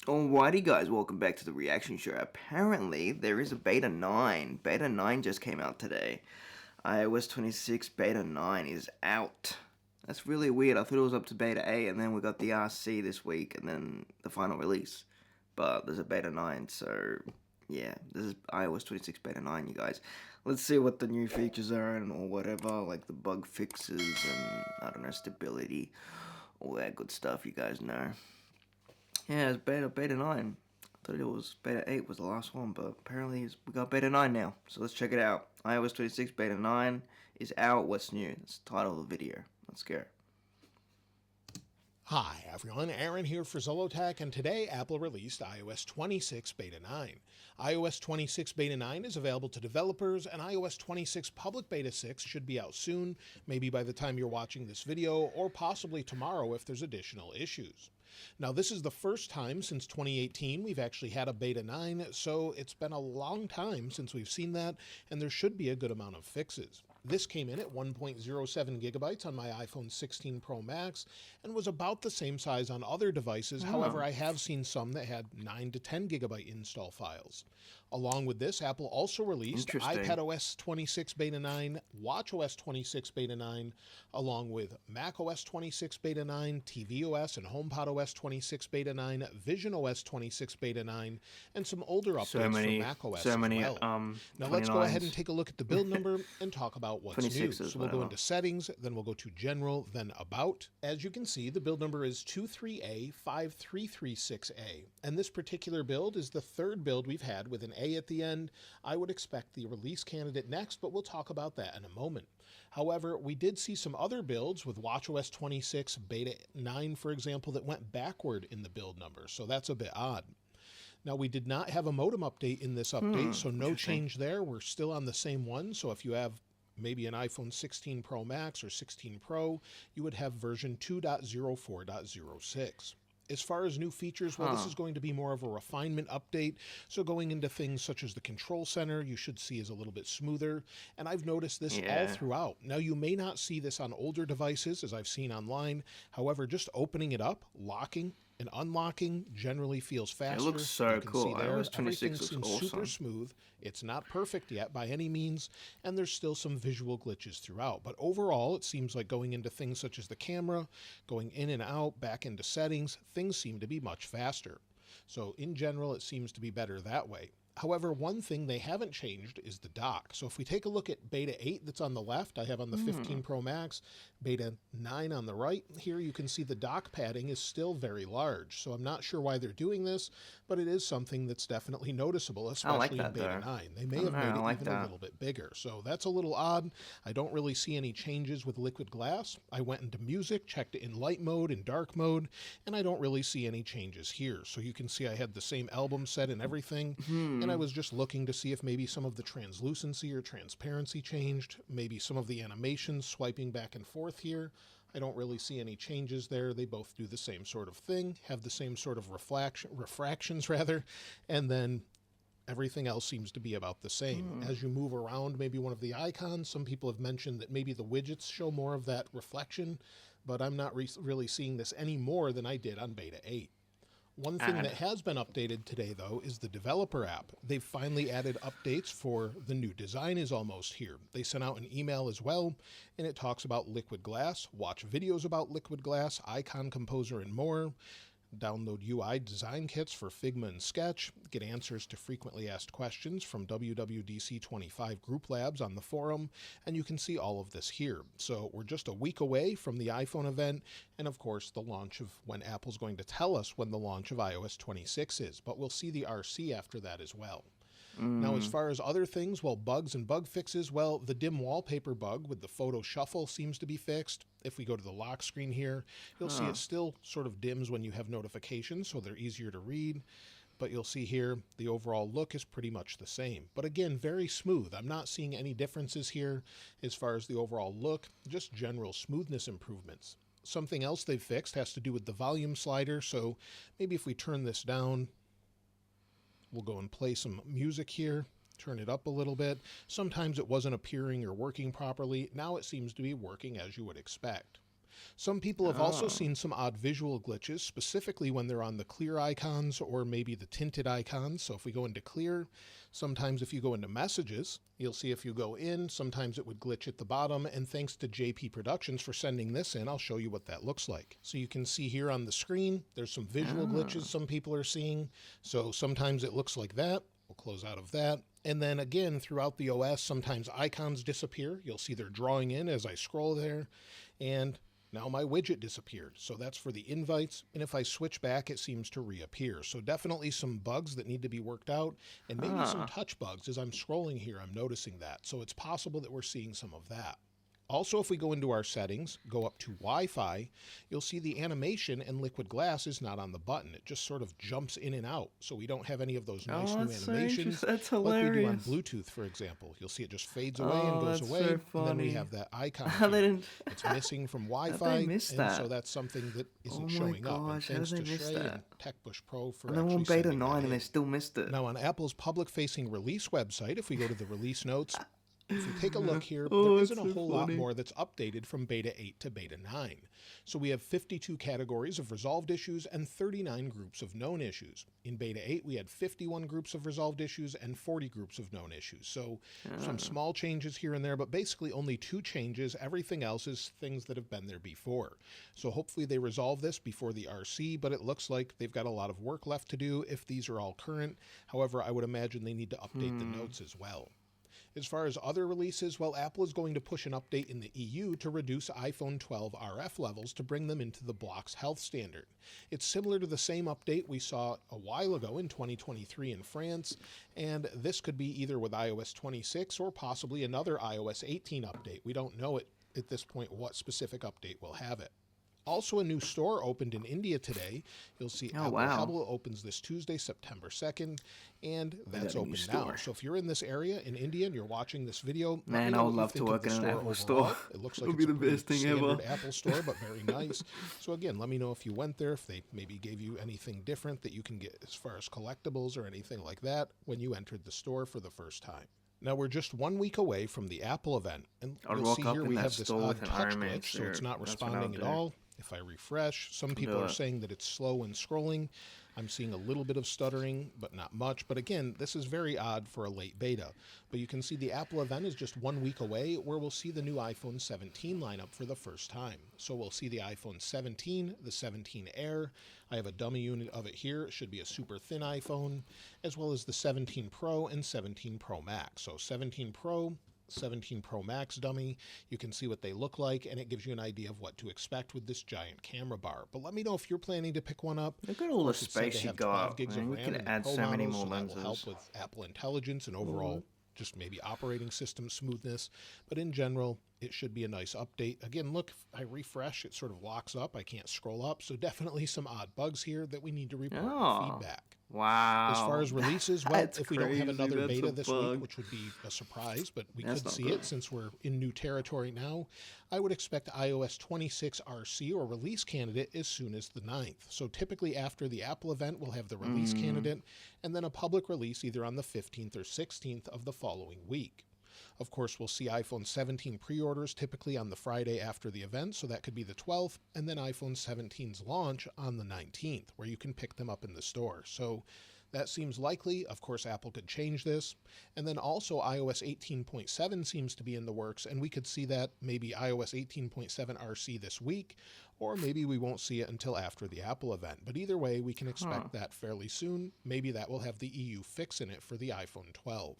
Alrighty guys, welcome back to the reaction show. Apparently, there is a Beta 9. Beta 9 just came out today. iOS26 Beta 9 is out. That's really weird. I thought it was up to Beta 8 and then we got the RC this week and then the final release. But there's a Beta 9, so yeah, this is iOS 26 Beta 9, you guys. Let's see what the new features are and or whatever, like the bug fixes and, I don't know, stability, all that good stuff you guys know. Yeah, it's Beta 9. I thought it was Beta 8 was the last one, but apparently we got Beta 9 now. So let's check it out. iOS 26 Beta 9 is out. What's new? That's the title of the video. Let's go. Hi everyone, Aaron here for Zollotech, and today Apple released iOS 26 Beta 9. iOS 26 Beta 9 is available to developers, and iOS 26 Public Beta 6 should be out soon, maybe by the time you're watching this video, or possibly tomorrow if there's additional issues. Now, this is the first time since 2018 we've actually had a Beta 9, so it's been a long time since we've seen that, and there should be a good amount of fixes. This came in at 1.07 gigabytes on my iPhone 16 Pro Max and was about the same size on other devices. However, I have seen some that had 9 to 10 gigabyte install files. Along with this, Apple also released iPadOS 26 Beta 9, watchOS 26 Beta 9, along with macOS 26 Beta 9, tvOS and HomePodOS 26 Beta 9, visionOS 26 Beta 9, and some older updates for macOS as well. Now let's go ahead and take a look at the build number and talk about what's new. So we'll go into settings, then we'll go to general, then about. As you can see, the build number is 23A5336A, and this particular build is the third build we've had with an A at the end. I would expect the release candidate next, but we'll talk about that in a moment. However, we did see some other builds with watchOS 26 Beta 9, for example, that went backward in the build number, so that's a bit odd. Now, we did not have a modem update in this update, so no change there. We're still on the same one, so if you have maybe an iPhone 16 Pro Max or 16 Pro, you would have version 2.04.06. As far as new features, well, this is going to be more of a refinement update. So going into things such as the control center, you should see is a little bit smoother. And I've noticed this all throughout. Now, you may not see this on older devices, as I've seen online. However, just opening it up, locking, and unlocking generally feels faster. It looks so cool. iOS 26 seems awesome. super smooth. It's not perfect yet by any means, and there's still some visual glitches throughout. But overall, it seems like going into things such as the camera, going in and out, back into settings, things seem to be much faster. So in general, it seems to be better that way. However, one thing they haven't changed is the dock. So if we take a look at Beta 8 that's on the left, I have on the 15 Pro Max, Beta 9 on the right. Here you can see the dock padding is still very large. So I'm not sure why they're doing this, but it is something that's definitely noticeable, especially in Beta 9. They may have made it even a little bit bigger. So that's a little odd. I don't really see any changes with liquid glass. I went into music, checked it in light mode and dark mode, and I don't really see any changes here. So you can see I had the same album set and everything. And I was just looking to see if maybe some of the translucency or transparency changed, maybe some of the animations swiping back and forth here. I don't really see any changes there. They both do the same sort of thing, have the same sort of refractions rather, and then everything else seems to be about the same. As you move around maybe one of the icons, some people have mentioned that maybe the widgets show more of that reflection, but I'm not really seeing this any more than I did on Beta 8. One thing that has been updated today, though, is the developer app. They've finally added updates for the new design is almost here. They sent out an email as well, and it talks about liquid glass, watch videos about liquid glass, icon composer, and more. Download UI design kits for Figma and Sketch, get answers to frequently asked questions from WWDC25 group labs on the forum, and you can see all of this here. So we're just a week away from the iPhone event, and of course the launch of when Apple's going to tell us when the launch of iOS 26 is, but we'll see the RC after that as well. Now, as far as other things, well, bugs and bug fixes, well, the dim wallpaper bug with the photo shuffle seems to be fixed. If we go to the lock screen here, you'll see it still sort of dims when you have notifications, so they're easier to read. But you'll see here, the overall look is pretty much the same. But again, very smooth. I'm not seeing any differences here as far as the overall look, just general smoothness improvements. Something else they've fixed has to do with the volume slider, so maybe if we turn this down, we'll go and play some music here, turn it up a little bit. Sometimes it wasn't appearing or working properly. Now it seems to be working as you would expect. Some people have also Oh. seen some odd visual glitches, specifically when they're on the clear icons or maybe the tinted icons. So if we go into clear, sometimes if you go into messages, you'll see if you go in, sometimes it would glitch at the bottom. And thanks to JP Productions for sending this in, I'll show you what that looks like. So you can see here on the screen, there's some visual glitches Oh. some people are seeing. So sometimes it looks like that. We'll close out of that. And then again, throughout the OS, sometimes icons disappear. You'll see they're drawing in as I scroll there. And now my widget disappeared. So that's for the invites. And if I switch back, it seems to reappear. So definitely some bugs that need to be worked out, and maybe some Huh. touch bugs. As I'm scrolling here, I'm noticing that. So it's possible that we're seeing some of that. Also, if we go into our settings, go up to Wi-Fi, you'll see the animation and liquid glass is not on the button. It just sort of jumps in and out. So we don't have any of those nice Oh, new that's so animations interesting. That's like we do on hilarious. Bluetooth, for example. You'll see it just fades away and Oh, goes that's away. so And then we funny. have that icon How they here. didn't. It's missing from How Wi-Fi, they miss and so that? that's something that Oh isn't my showing up. And gosh, how thanks did to they miss Shrey that? and TechBush Pro for And then actually on Beta sending that 9 and they in. still missed it. Now on Apple's public-facing release website, if we go to the release notes, if we take a look here, Oh, there it's isn't a so whole lot funny. more that's updated from Beta 8 to Beta 9. So we have 52 categories of resolved issues and 39 groups of known issues. In Beta 8, we had 51 groups of resolved issues and 40 groups of known issues. So some small changes here and there, but basically only 2 changes. Everything else is things that have been there before. So hopefully they resolve this before the RC, but it looks like they've got a lot of work left to do if these are all current. However, I would imagine they need to update the notes as well. As far as other releases, well, Apple is going to push an update in the EU to reduce iPhone 12 RF levels to bring them into the Block's health standard. It's similar to the same update we saw a while ago in 2023 in France, and this could be either with iOS 26 or possibly another iOS 18 update. We don't know at this point what specific update will have it. Also, a new store opened in India today. You'll see Oh, Apple wow. Pebble opens this Tuesday, September 2nd, and that's got a new open now. store. So if you're in this area in India and you're watching this video, let me Man, know I what would you love to think of work the in an store Apple overall. store. It looks It like would it's be a the pretty best thing standard ever. Apple store, but very nice. So again, let me know if you went there, if they maybe gave you anything different that you can get as far as collectibles or anything like that when you entered the store for the first time. Now we're just 1 week away from the Apple event, and I'd you'll walk see up here in we that have this store odd with an touch Iron Man glitch, so it's suit. not That's what I'll responding at do. all. If I refresh, some people Do are it. saying that it's slow when scrolling. I'm seeing a little bit of stuttering, but not much. But again, this is very odd for a late beta. But you can see the Apple event is just 1 week away, where we'll see the new iPhone 17 lineup for the first time. So we'll see the iPhone 17, the 17 Air. I have a dummy unit of it here. It should be a super thin iPhone, as well as the 17 Pro and 17 Pro Max. So 17 Pro, 17 Pro Max dummy. You can see what they look like, and it gives you an idea of what to expect with this giant camera bar. But let me know if you're planning to pick one up. Look at all the Of course, it's said they space you have 12 got, gigs man. of You RAM can in the add Pro so many models, more so that will help lenses. with Apple Intelligence and overall just maybe operating system smoothness. But in general, it should be a nice update. Again, look, if I refresh, it sort of locks up. I can't scroll up. So definitely some odd bugs here that we need to report and Oh, feedback. wow. As far as releases, well, That's if we don't have crazy. another That's beta a this week, bug. which would be a surprise, but we That's could not see good. it since we're in new territory now, I would expect iOS 26 RC or release candidate as soon as the 9th. So typically after the Apple event, we'll have the release candidate and then a public release either on the 15th or 16th of the following week. Of course, we'll see iPhone 17 pre-orders typically on the Friday after the event, so that could be the 12th, and then iPhone 17's launch on the 19th, where you can pick them up in the store. So that seems likely. Of course, Apple could change this. And then also iOS 18.7 seems to be in the works, and we could see that maybe iOS 18.7 RC this week, or maybe we won't see it until after the Apple event. But either way, we can expect that fairly soon. Maybe that will have the EU fix in it for the iPhone 12.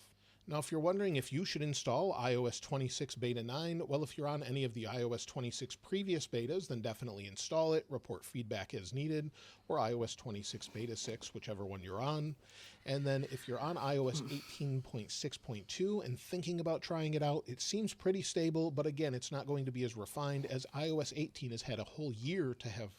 Now, if you're wondering if you should install iOS 26 Beta 9, well, if you're on any of the iOS 26 previous betas, then definitely install it, report feedback as needed, or iOS 26 Beta 6, whichever one you're on. And then if you're on iOS 18.6.2 and thinking about trying it out, it seems pretty stable, but again, it's not going to be as refined as iOS 18 has had a whole year to have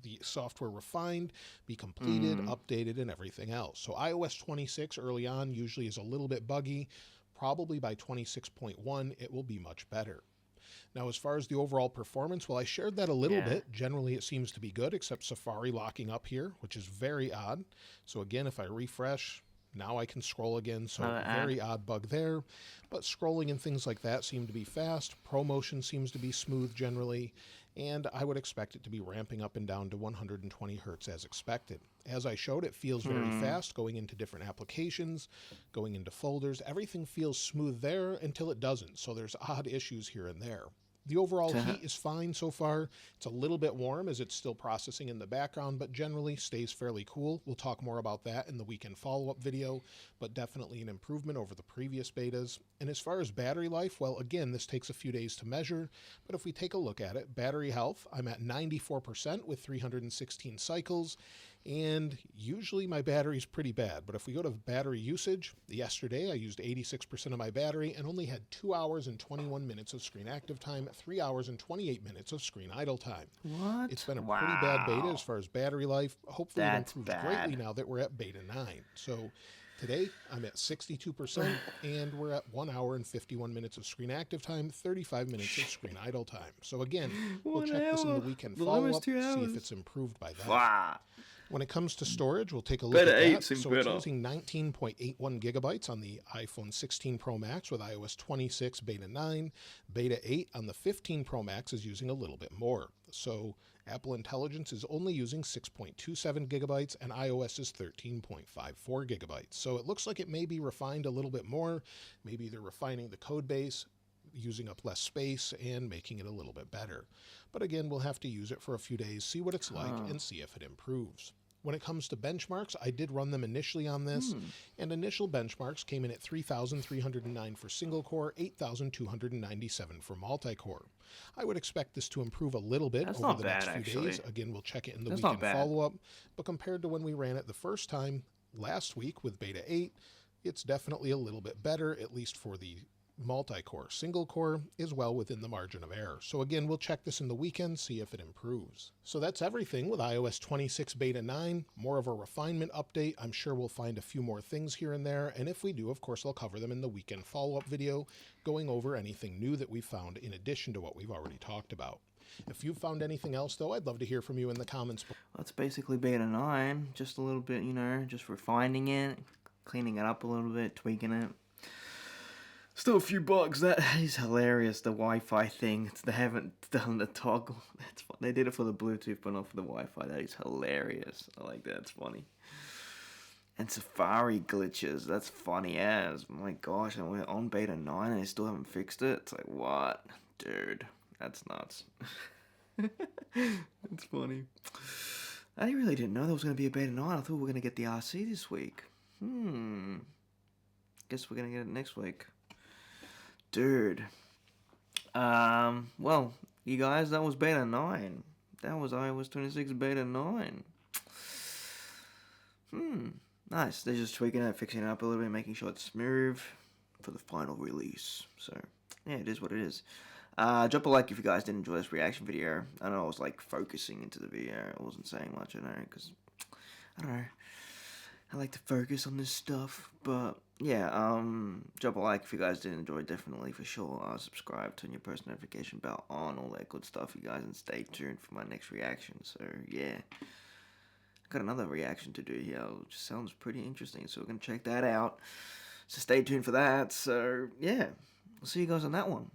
the software refined, be completed, updated, and everything else. So iOS 26 early on usually is a little bit buggy. Probably by 26.1, it will be much better. Now, as far as the overall performance, well, I shared that a little bit. Generally, it seems to be good, except Safari locking up here, which is very odd. So again, if I refresh, now I can scroll again, so very odd bug there. But scrolling and things like that seem to be fast. ProMotion seems to be smooth generally. and I would expect it to be ramping up and down to 120 hertz as expected. As I showed, it feels very fast going into different applications, going into folders. Everything feels smooth there until it doesn't, so there's odd issues here and there. The overall heat is fine so far. It's a little bit warm as it's still processing in the background, but generally stays fairly cool. We'll talk more about that in the weekend follow-up video, but definitely an improvement over the previous betas. And as far as battery life, well, again, this takes a few days to measure, but if we take a look at it, battery health, I'm at 94% with 316 cycles, and usually my battery's pretty bad, but if we go to battery usage, yesterday I used 86% of my battery and only had 2 hours and 21 minutes of screen active time, 3 hours and 28 minutes of screen idle time. What? It's been a pretty bad beta as far as battery life. Hopefully That's it improves greatly now that we're at beta 9. So today I'm at 62% and we're at 1 hour and 51 minutes of screen active time, 35 minutes of screen idle time. So again, we'll check this in the weekend follow-up, see if it's improved by that. Wow. When it comes to storage, we'll take a look at that. So better. it's using 19.81 gigabytes on the iPhone 16 Pro Max with IOS26 Beta 9. Beta 8 on the 15 Pro Max is using a little bit more. So Apple Intelligence is only using 6.27 gigabytes and iOS is 13.54 gigabytes. So it looks like it may be refined a little bit more. Maybe they're refining the code base, using up less space and making it a little bit better. But again, we'll have to use it for a few days, see what it's like, and see if it improves. When it comes to benchmarks, I did run them initially on this, and initial benchmarks came in at 3,309 for single core, 8,297 for multi-core. I would expect this to improve a little bit over the next few days. Again, we'll check it in the weekend follow-up, but compared to when we ran it the first time last week with Beta 8, it's definitely a little bit better, at least for the multi-core. Single core is well within the margin of error. So again, we'll check this in the weekend, see if it improves. So that's everything with iOS 26 Beta 9. More of a refinement update. I'm sure we'll find a few more things here and there, and if we do, of course, I'll cover them in the weekend follow-up video, going over anything new that we found in addition to what we've already talked about. If you've found anything else, though, I'd love to hear from you in the comments. That's basically Beta 9, just a little bit, just refining it, cleaning it up a little bit, tweaking it. Still a few bugs. That is hilarious. The Wi-Fi thing. They haven't done the toggle. That's fun. They did it for the Bluetooth, but not for the Wi-Fi. That is hilarious. I like that. It's funny. And Safari glitches. That's funny as. My gosh, and we're on Beta 9 and they still haven't fixed it. It's like, what? Dude, that's nuts. It's funny. I really didn't know there was going to be a Beta 9. I thought we were going to get the RC this week. Guess we're going to get it next week. Dude. Well, you guys, that was Beta 9. That was iOS 26 Beta 9. Nice. They're just tweaking it, fixing it up a little bit, making sure it's smooth for the final release. So, yeah, it is what it is. Drop a like if you guys did enjoy this reaction video. I know I was, focusing into the video. I wasn't saying much, because, I don't know. I like to focus on this stuff, but yeah, drop a like if you guys did enjoy, definitely for sure. Subscribe, turn your post notification bell on, all that good stuff, you guys, and stay tuned for my next reaction. So yeah, got another reaction to do here, which sounds pretty interesting, so we're gonna check that out. So stay tuned for that. So yeah, I'll see you guys on that one.